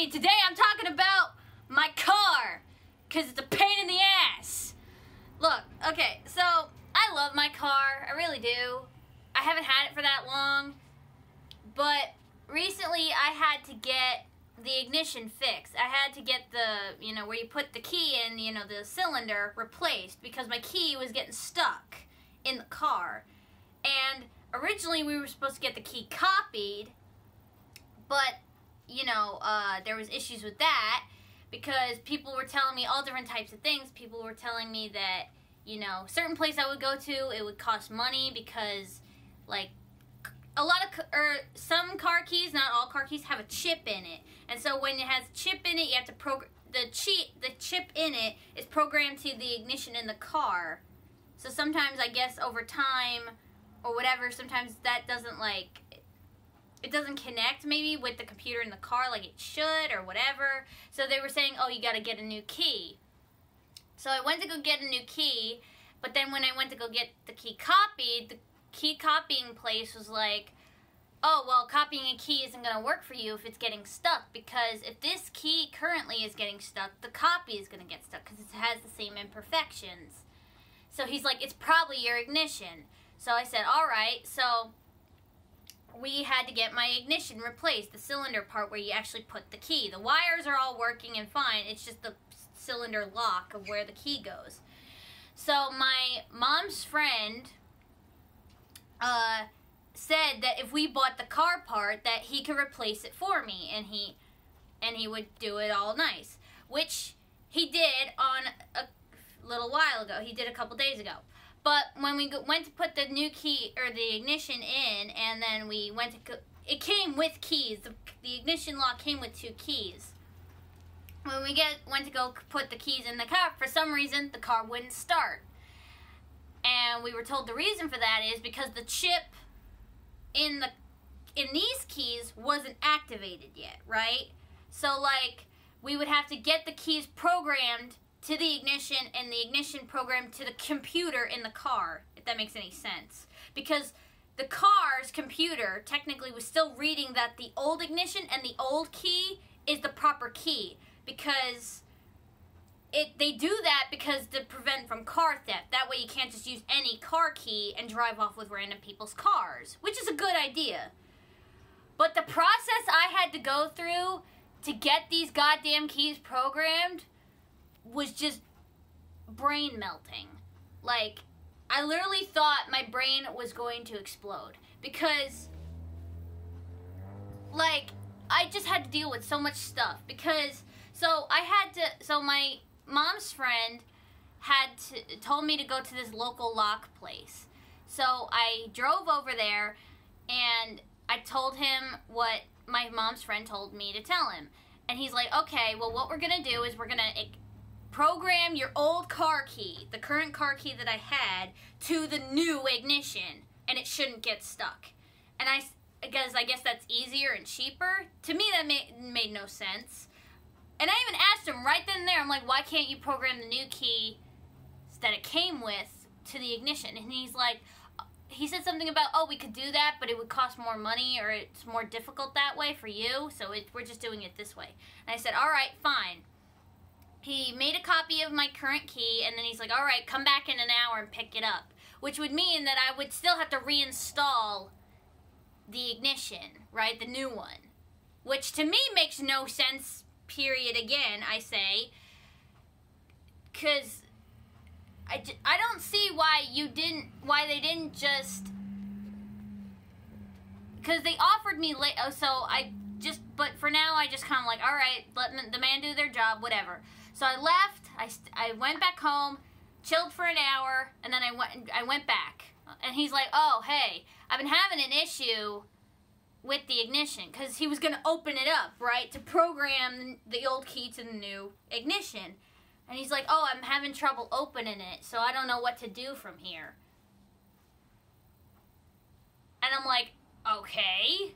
See, today I'm talking about my car, because it's a pain in the ass. Look, okay, so I love my car, I really do. I haven't had it for that long, but recently I had to get the ignition fixed. I had to get the, where you put the key in, the cylinder replaced, because my key was getting stuck in the car. And originally we were supposed to get the key copied, but there was issues with that because people were telling me all different types of things. People were telling me that, certain place I would go to, it would cost money because, like, some car keys, not all car keys, have a chip in it. And so when it has a chip in it, you have to program, the chip in it is programmed to the ignition in the car. So sometimes, I guess, over time or whatever, sometimes that doesn't, it doesn't connect maybe with the computer in the car like it should or whatever. So they were saying, oh, you got to get a new key. So I went to go get a new key, but then when I went to go get the key copied, the key copying place was like, oh, well, copying a key isn't going to work for you if it's getting stuck, because if this key currently is getting stuck, the copy is going to get stuck because it has the same imperfections. So he's like, it's probably your ignition. So I said, all right. So we had to get my ignition replaced, the cylinder part where you actually put the key. The wires are all working and fine. It's just the cylinder lock of where the key goes. So my mom's friend said that if we bought the car part, that he could replace it for me, and he would do it all nice, which he did on a little while ago. He did a couple days ago. But when we went to put the new key, or the ignition in, and then we went to it came with keys. The ignition lock came with 2 keys. When we went to go put the keys in the car, for some reason, the car wouldn't start. And we were told the reason for that is because the chip in these keys wasn't activated yet, right? So, we would have to get the keys programmed to the ignition, and the ignition programmed to the computer in the car, if that makes any sense. Because the car's computer technically was still reading that the old ignition and the old key is the proper key, because they do that because to prevent from car theft. That way you can't just use any car key and drive off with random people's cars, which is a good idea. But the process I had to go through to get these goddamn keys programmed was just brain melting. I literally thought my brain was going to explode, because I just had to deal with so much stuff, because so my mom's friend told me to go to this local lock place. So I drove over there and I told him what my mom's friend told me to tell him. And he's like, okay, well, what we're going to do is we're going to program your old car key, the current car key that I had, to the new ignition, and it shouldn't get stuck. And I guess that's easier and cheaper. To me, that made no sense. And I even asked him right then and there, I'm like, why can't you program the new key that it came with to the ignition? And he said something about, oh, we could do that, but it would cost more money, or it's more difficult that way for you, so we're just doing it this way. And I said, all right, fine. He made a copy of my current key, and then he's like, all right, come back in an hour and pick it up, which would mean that I would still have to reinstall the ignition, right, the new one, which to me makes no sense, period, again, I say, because I don't see why they didn't just, because they offered me but for now I just kind of all right, let the man do their job, whatever. So I left, I went back home, chilled for an hour, and then I went back. And he's like, oh, hey, I've been having an issue with the ignition, because he was going to open it up, right, to program the old key to the new ignition. And he's like, oh, I'm having trouble opening it, so I don't know what to do from here. And I'm like, okay.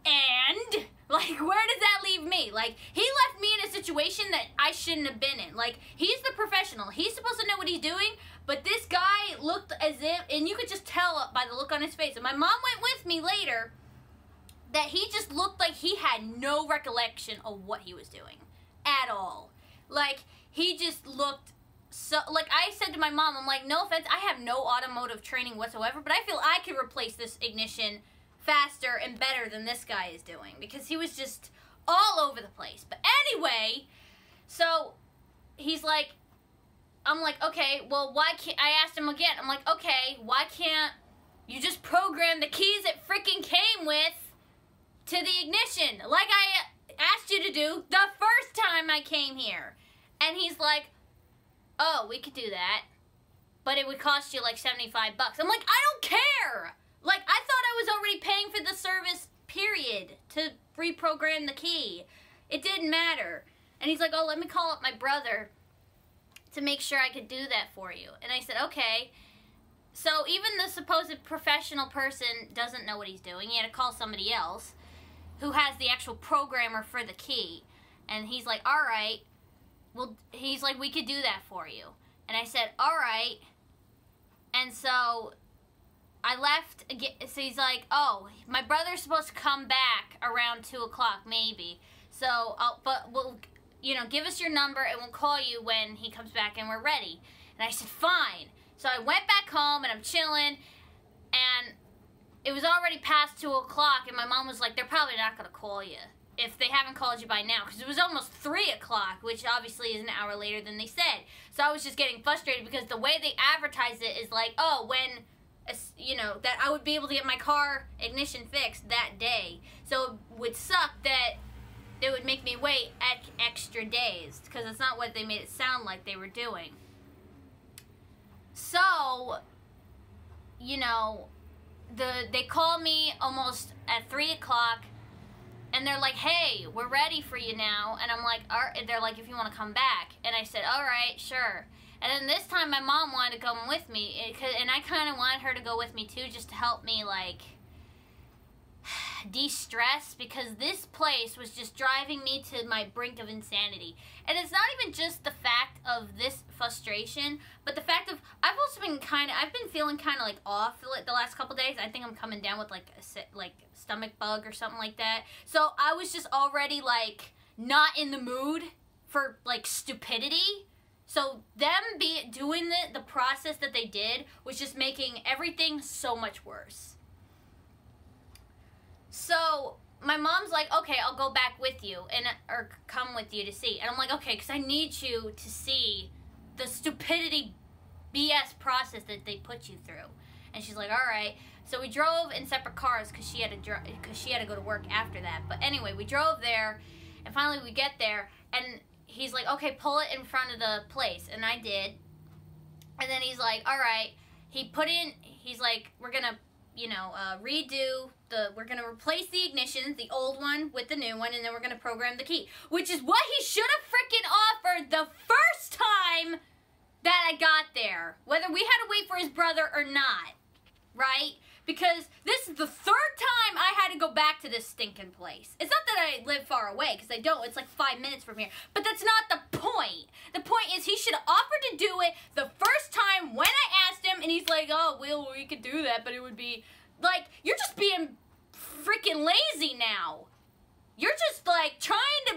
And, where does that leave me? He left me in a situation that I shouldn't have been in. He's the professional. He's supposed to know what he's doing, but this guy looked as if, and you could just tell by the look on his face. And my mom went with me later, that he just looked like he had no recollection of what he was doing at all. Like, he just looked so, like, I said to my mom, I'm like, no offense, I have no automotive training whatsoever, but I feel I could replace this ignition faster and better than this guy is doing, because he was just all over the place. But anyway, so he's like, I'm like, okay, well, why can't, I asked him again, I'm like, okay, why can't you just program the keys it freaking came with to the ignition, like I asked you to do the first time I came here? And he's like, oh, we could do that, but it would cost you like $75. I'm like, I don't care. Like, I thought I was already paying for the service, period, to reprogram the key. It didn't matter. And he's like, oh, let me call up my brother to make sure I could do that for you. And I said, okay. So even the supposed professional person doesn't know what he's doing. He had to call somebody else who has the actual programmer for the key. And he's like, all right. Well, he's like, we could do that for you. And I said, all right. And so I left. So he's like, oh, my brother's supposed to come back around 2 o'clock, maybe. So, but we'll, you know, give us your number and we'll call you when he comes back and we're ready. And I said, fine. So I went back home and I'm chilling. And it was already past 2 o'clock. And my mom was like, they're probably not going to call you if they haven't called you by now, because it was almost 3 o'clock, which obviously is an hour later than they said. So I was just getting frustrated because the way they advertised it is like, oh, when, you know, that I would be able to get my car ignition fixed that day. So it would suck that they would make me wait extra days, because it's not what they made it sound like they were doing. So, you know, they called me almost at 3 o'clock. And they're like, hey, we're ready for you now. And I'm like, all right. They're like, if you want to come back. And I said, all right, sure. And then this time my mom wanted to come with me. And I kind of wanted her to go with me too, just to help me, like, de-stress. Because this place was just driving me to my brink of insanity. And it's not even just the fact of this frustration, but the fact of, I've been feeling kind of like off the last couple days. I think I'm coming down with like a stomach bug or something like that. So I was just already like not in the mood for like stupidity. So them doing the process that they did was just making everything so much worse. So my mom's like, okay, I'll go back with you or come with you to see. And I'm like, okay, because I need you to see the stupidity BS process that they put you through. And she's like, all right. So we drove in separate cars because she had to go to work after that. But anyway, we drove there, and finally we get there, and he's like, okay, pull it in front of the place. And I did. And then he's like, all right. He's like, we're going to, you know, we're going to replace the ignition, the old one with the new one, and then we're going to program the key. Which is what he should have freaking offered the first time that I got there. Whether we had to wait for his brother or not. Right? Because this is the third time I had to go back to this stinking place. It's not that I live far away, because I don't. It's like 5 minutes from here. But that's not the point. The point is he should have offered to do it the first time when I asked him, and he's like, oh, well, we could do that, but it would be... Like, you're just being freaking lazy now. You're just, like, trying to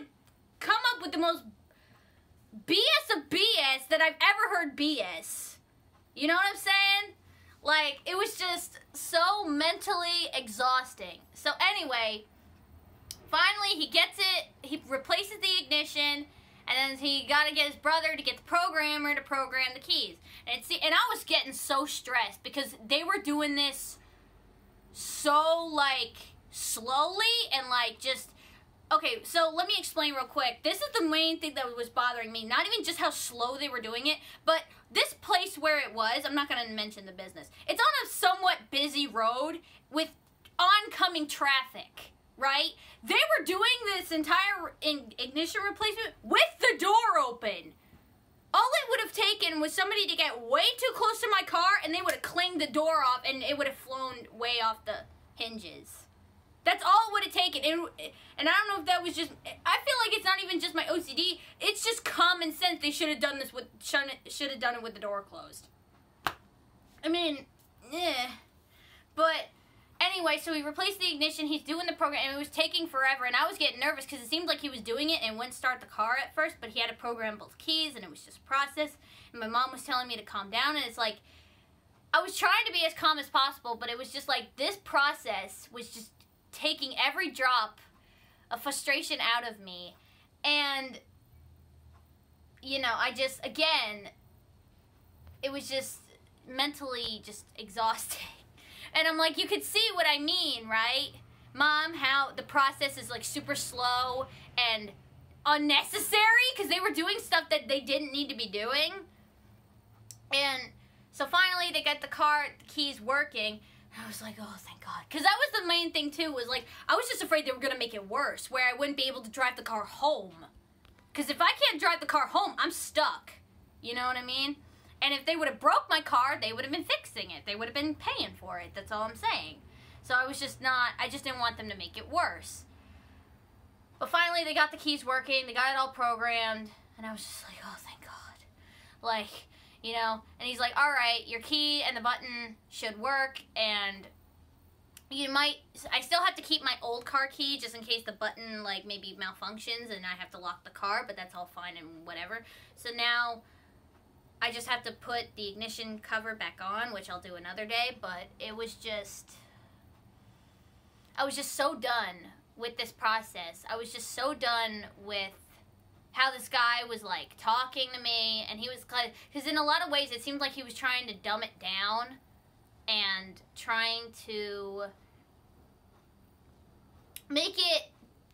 come up with the most BS of BS that I've ever heard BS. You know what I'm saying? Like, it was just so mentally exhausting. So anyway, finally he gets it, he replaces the ignition, and then he got to get his brother to get the programmer to program the keys. And I was getting so stressed because they were doing this so, like, slowly and, like, just... Okay, so let me explain real quick. This is the main thing that was bothering me. Not even just how slow they were doing it, but this place where it was, I'm not going to mention the business. It's on a somewhat busy road with oncoming traffic, right? They were doing this entire ignition replacement with the door open. All it would have taken was somebody to get way too close to my car, and they would have clanged the door off, and it would have flown way off the hinges. That's all it would have taken. And I don't know if that was just... I feel like it's not even just my OCD. It's just common sense. They should have done this with... Should have done it with the door closed. I mean, But Anyway, so he replaced the ignition. He's doing the program, and it was taking forever. And I was getting nervous because it seemed like he was doing it and wouldn't start the car at first. But he had to program both keys, and it was just process. And my mom was telling me to calm down, and it's like I was trying to be as calm as possible, but it was just like this process was just taking every drop of frustration out of me. And you know, I just, again, it was just mentally just exhausting. And I'm like, you could see what I mean, right? Mom, how the process is like super slow and unnecessary because they were doing stuff that they didn't need to be doing. And so finally they got the car, the keys working. And I was like, oh, thank God. Because that was the main thing too, was like, I was just afraid they were going to make it worse, where I wouldn't be able to drive the car home. Because if I can't drive the car home, I'm stuck. You know what I mean? And if they would have broke my car, they would have been fixing it. They would have been paying for it. That's all I'm saying. So I was just not, I just didn't want them to make it worse. But finally, they got the keys working. They got it all programmed. And I was just like, oh, thank God. Like, you know, and he's like, all right, your key and the button should work. And you might, I still have to keep my old car key just in case the button, like, maybe malfunctions and I have to lock the car. But that's all fine and whatever. So now I just have to put the ignition cover back on, which I'll do another day, but it was just, I was just so done with this process. I was just so done with how this guy was, like, talking to me, and he was, because in a lot of ways it seemed like he was trying to dumb it down and trying to make it,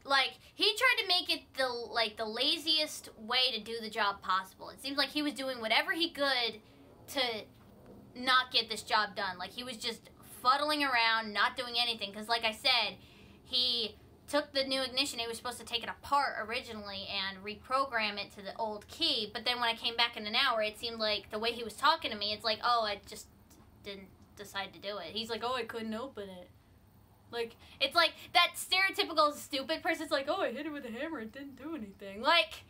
like, he tried to make it the laziest way to do the job possible. It seems like he was doing whatever he could to not get this job done. Like, he was just fuddling around, not doing anything. Because, like I said, he took the new ignition. He was supposed to take it apart originally and reprogram it to the old key. But then when I came back in an hour, it seemed like the way he was talking to me, it's like, oh, I just didn't decide to do it. He's like, oh, I couldn't open it. Like, it's like that stereotypical stupid person's like, oh, I hit it with a hammer, it didn't do anything. Like,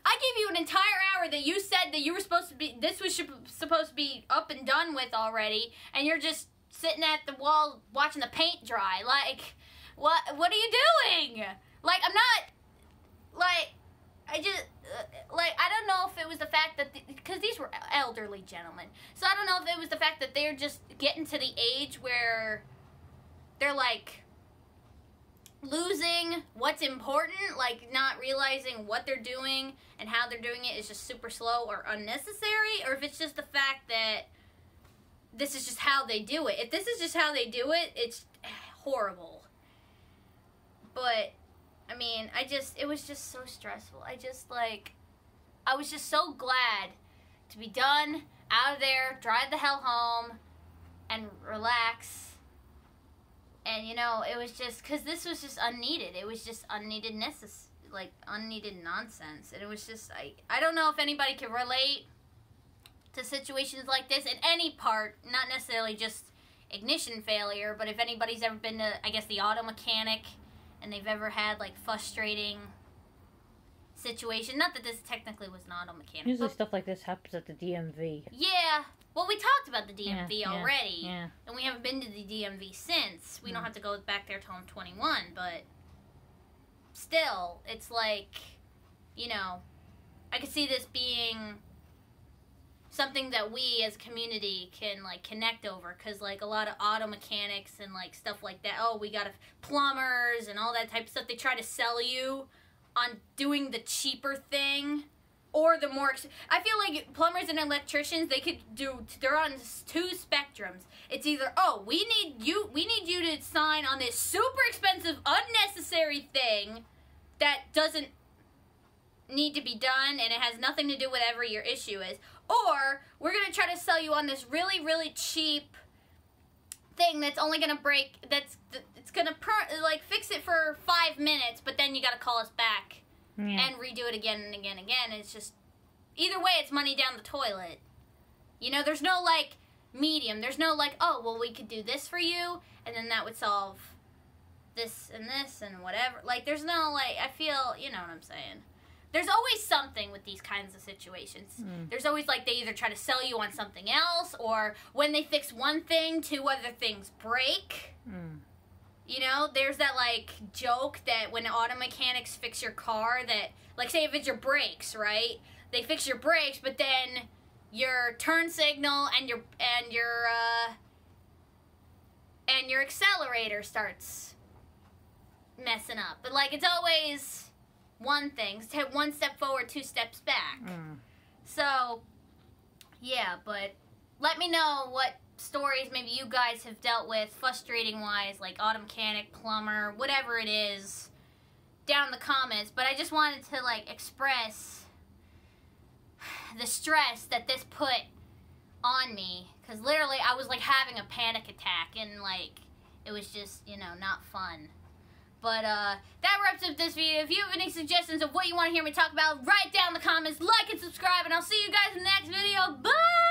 I gave you an entire hour that you said that you were supposed to be, this was supposed to be up and done with already, and you're just sitting at the wall watching the paint dry. Like, what are you doing? Like, I'm not, like, I just, like, I don't know if it was the fact that, because these were elderly gentlemen, so I don't know if it was the fact that they're just getting to the age where they're, like, losing what's important, like, not realizing what they're doing and how they're doing it is just super slow or unnecessary, or if it's just the fact that this is just how they do it. If this is just how they do it, it's horrible. But I mean, it was just so stressful. I was just so glad to be done, out of there, drive the hell home, and relax. And, you know, it was just, because this was just unneeded. It was just unneeded nonsense. And it was just, I don't know if anybody can relate to situations like this in any part, not necessarily just ignition failure, but if anybody's ever been to, I guess, the auto mechanic, and they've ever had, like, frustrating situation. Not that this technically was an auto mechanic. Usually stuff like this happens at the DMV. Yeah. Well, we talked about the DMV already. Yeah. And we haven't been to the DMV since. We don't have to go back there till I'm 21, but still, it's like, you know, I could see this being something that we as a community can, like, connect over, because, like, a lot of auto mechanics and, like, stuff like that, oh, we got plumbers and all that type of stuff, they try to sell you on doing the cheaper thing, or the more, I feel like plumbers and electricians, they're on two spectrums. It's either, oh, we need you to sign on this super expensive, unnecessary thing that doesn't need to be done, and it has nothing to do with whatever your issue is. Or we're going to try to sell you on this really, really cheap thing that's only going to break, it's going to, like, fix it for 5 minutes, but then you got to call us back and redo it again and again and again. It's just, either way, it's money down the toilet. You know, there's no, like, medium. There's no, like, oh, well, we could do this for you, and then that would solve this and whatever. Like, there's no, like, I feel, you know what I'm saying. there's always something with these kinds of situations. There's always, like, they either try to sell you on something else, or when they fix one thing, 2 other things break. You know, there's that, like, joke that when auto mechanics fix your car, that, like, say if it's your brakes, right? They fix your brakes, but then your turn signal and your accelerator starts messing up. But, like, it's always one thing. It's 1 step forward, 2 steps back. So, yeah, but let me know what stories maybe you guys have dealt with frustrating-wise, like auto mechanic, plumber, whatever it is, down in the comments. But I just wanted to, like, express the stress that this put on me. Because literally I was, like, having a panic attack, and, like, it was just, you know, not fun. But, that wraps up this video. If you have any suggestions of what you want to hear me talk about, write down in the comments, like and subscribe, and I'll see you guys in the next video. Bye!